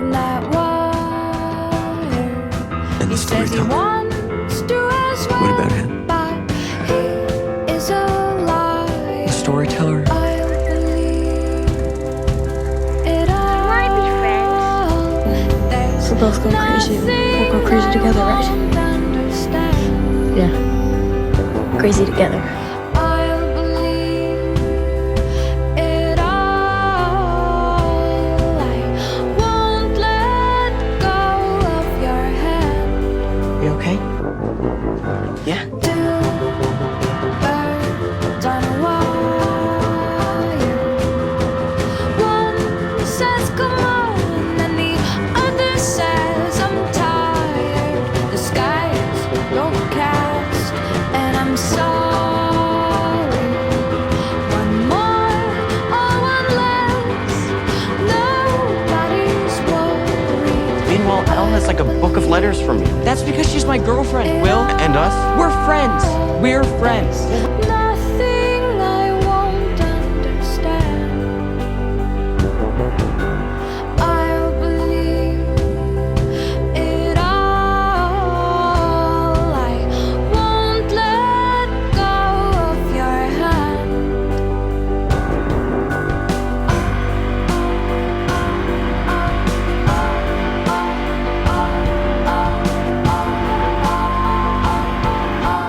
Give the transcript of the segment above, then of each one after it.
from that wire. And the He says he storyteller. wants to as well, What about him? but he is a liar. The storyteller? I'll believe it all. Wanna be friends? There's We're both going crazy. We'll go crazy together, right? Yeah. Crazy together. I'll believe it all. I won't let go of your hand. You okay? Yeah. Two birds on a wire. One says come on, and the other says I'm tired. The sky's overcast, and I'm sorry. One more or one less, nobody's worried. Meanwhile, Elle has like a book of letters from you. That's because she's my girlfriend, Will. And us? We're friends. We're friends. Nothing I won't understand. I'll believe it all. I won't let go of your hand.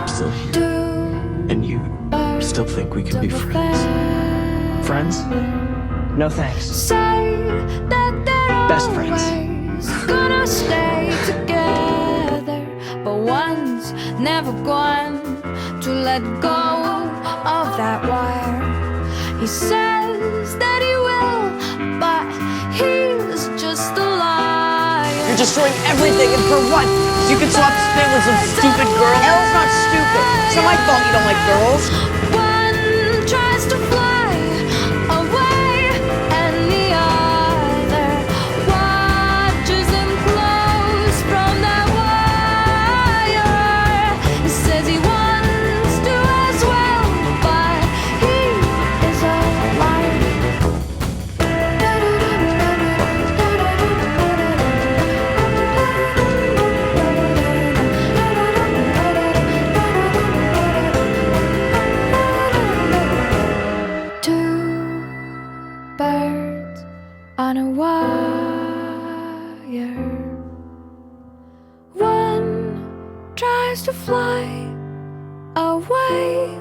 Still here. Do And you still think we can be friends? Friends? No thanks. say that they're Best friends. always gonna stay together, but one's never going to let go of that wire. He says that he will, but he's just a liar. You're destroying everything, and for what? You can swap spit with some stupid girl. Elle's not stupid. It's not my fault you don't like girls. One tries to fly away, and the other watches him close from that wire. He says he wants to as well, but he is a liar. Two birds on a wire. One tries to fly away